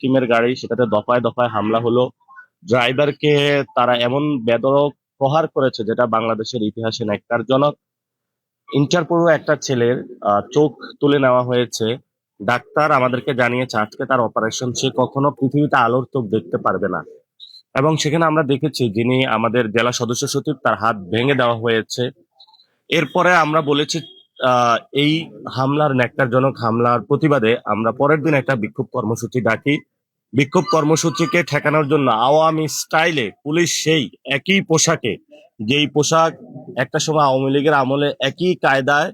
সিকিমের গাড়ি, সেটাতে দফায় দফায় হামলা হলো। ড্রাইভারকে তারা এমন বেধড়ক প্রহার করেছে যেটা বাংলাদেশের ইতিহাসে ন্যক্কারজনক। ইন্টারপোল একটা ছেলের চোখ তুলে নেওয়া হয়েছে। ডাক্তার আমাদেরকে জানিয়েছে আজকে তার অপারেশন, সে কখনো পৃথিবীতে আলোর চোখ দেখতে পারবে না। এবং সেখানে আমরা দেখেছি যিনি আমাদের জেলা সদস্য সচিব, তার হাত ভেঙে দেওয়া হয়েছে। এরপরে আমরা বলেছি এই হামলার, ন্যক্কারজনক হামলার প্রতিবাদে আমরা পরের দিন একটা বিক্ষোভ কর্মসূচি ডাকি। বিক্ষোভ কর্মসূচিকে ঠেকানোর জন্য আওয়ামী স্টাইলে পুলিশ সেই একই পোশাকে, যেই পোশাক একটা সময় আওয়ামী লীগের আমলে একই কায়দায়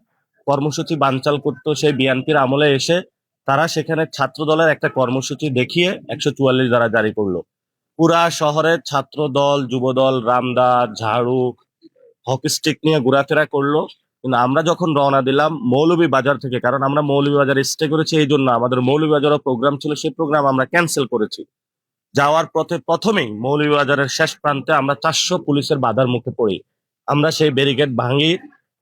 কর্মসূচি বানচাল করতো, সেই বিএনপির আমলে এসে তারা সেখানে ছাত্র দলের একটা কর্মসূচি দেখিয়ে 144 ধারা জারি করলো। পুরা শহরে ছাত্র দল, যুব দল, রামদা, ঝাড়ু, হকি স্টিক নিয়ে ঘোরাফেরা করলো। কিন্তু আমরা যখন রওনা দিলাম মৌলভীবাজার থেকে, কারণ আমরা মৌলভীবাজারে স্টে করেছি, এই জন্য আমাদের মৌলভীবাজারও প্রোগ্রাম ছিল, সেই প্রোগ্রাম আমরা ক্যান্সেল করেছি। যাওয়ার পথে প্রথমেই মৌলভীবাজারের শেষ প্রান্তে আমরা 400 পুলিশের বাধার মুখে পড়ি। আমরা সেই ব্যারিকেড ভাঙি।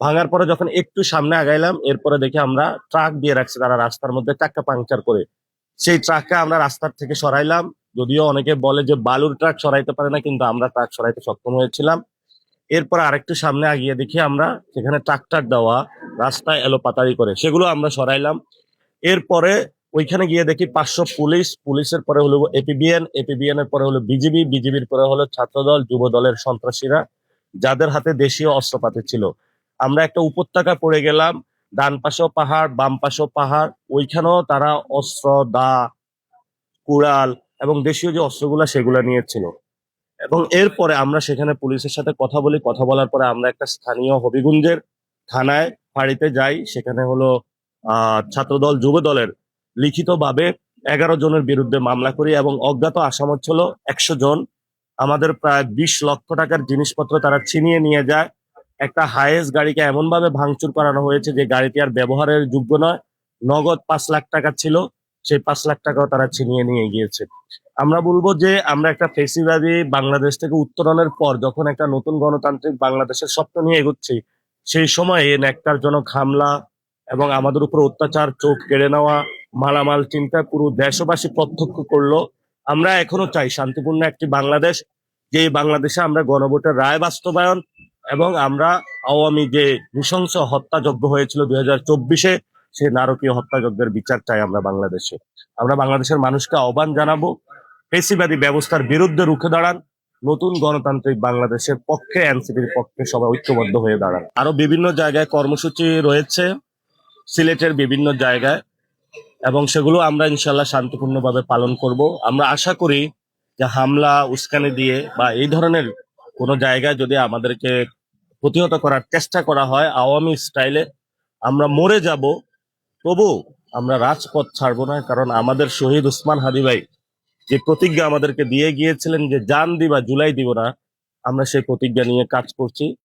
ভাঙার পরে যখন একটু সামনে আগাইলাম, এরপরে দেখি আমরা ট্রাক দিয়ে রাখছি তারা রাস্তার মধ্যে, চাক্কা পাংচার করে। সেই ট্রাককে আমরা রাস্তার থেকে সরাইলাম। যদিও অনেকে বলে যে বালুর ট্রাক সরাইতে পারে না, কিন্তু আমরা ট্রাক সরাইতে সক্ষম হয়েছিলাম। এরপর আরেকটু সামনে আগিয়ে দেখি আমরা সেখানে ট্রাক্টর দেওয়া রাস্তায় এলোপাতাড়ি করে, সেগুলো আমরা সরাইলাম। এরপরে ওইখানে গিয়ে দেখি 500 পুলিশ, পুলিশের পরে হলো এপিবিএন, এপিবিএন এর পরে হলো বিজিবি, বিজিবির পরে হলো ছাত্রদল, যুব দলের সন্ত্রাসীরা, যাদের হাতে দেশীয় অস্ত্রপাতি ছিল। আমরা একটা উপত্যকা পড়ে গেলাম, ডান পাশেও পাহাড়, বাম পাশেও পাহাড়। ওইখানেও তারা অস্ত্র, দা, কুড়াল এবং দেশীয় যে অস্ত্রগুলা সেগুলা নিয়েছিল। এবং এরপরে আমরা সেখানে পুলিশের সাথে কথা বলি। কথা বলার পরে আমরা একটা স্থানীয় হবিগঞ্জের থানায় ফাঁড়িতে যাই। সেখানে হলো ছাত্রদল, যুব দলের লিখিতভাবে 11 জনের বিরুদ্ধে মামলা করি এবং অজ্ঞাত আসামি ছিল 100 জন। আমাদের প্রায় 20 লক্ষ টাকার জিনিসপত্র তারা ছিনিয়ে নিয়ে যায়। একটা হাইয়েস্ট গাড়িকে এমন ভাবে ভাঙচুর করানো হয়েছে যে গাড়িটি আর ব্যবহারের যোগ্য নয়। নগদ 5 লাখ টাকা ছিল, সেই 5 লাখ টাকাও তারা ছিনিয়ে নিয়ে গিয়েছে। আমরা বলবো যে আমরা একটা ফেসিবাদী বাংলাদেশ থেকে উত্তরণের পর যখন একটা নতুন গণতান্ত্রিক বাংলাদেশের স্বপ্ন নিয়ে এগোচ্ছি, সেই সময়ে ন্যক্কারজনক হামলা এবং আমাদের উপর অত্যাচার, চোখ কেড়ে নেওয়া, মালামাল চিন্তা পুরো দেশবাসী প্রত্যক্ষ করলো। আমরা এখনো চাই শান্তিপূর্ণ একটি বাংলাদেশ, যে বাংলাদেশে আমরা গণভোটের রায় বাস্তবায়ন এবং আমরা আওয়ামী যে নৃশংস হত্যাযজ্ঞ হয়েছিল 2024-এ, সেই নারকীয় হত্যাযজ্ঞের বিচার চাই আমরা বাংলাদেশে। আমরা বাংলাদেশের মানুষকে আহ্বান জানাবো, ফেসিবাদী ব্যবস্থার বিরুদ্ধে রুখে দাঁড়ান, নতুন গণতান্ত্রিক বাংলাদেশের পক্ষে, এনসিপির পক্ষে সবাই ঐক্যবদ্ধ হয়ে দাঁড়ান। আরো বিভিন্ন জায়গায় কর্মসূচি রয়েছে, সিলেটের বিভিন্ন জায়গায়, এবং সেগুলো আমরা ইনশাল্লাহ শান্তিপূর্ণভাবে পালন করব। আমরা আশা করি যে হামলা, উস্কানি দিয়ে বা এই ধরনের কোনো জায়গায় যদি আমাদেরকে প্রতিহত করার চেষ্টা করা হয় আওয়ামী স্টাইলে, আমরা মরে যাব, তবু আমরা রাজপথ ছাড়বো না। কারণ আমাদের শহীদ ওসমান হাদি ভাই যে প্রতিজ্ঞা আমাদেরকে দিয়ে গিয়েছিলেন যে জান দিবা জুলাই দিব না, আমরা সেই প্রতিজ্ঞা নিয়ে কাজ করছি।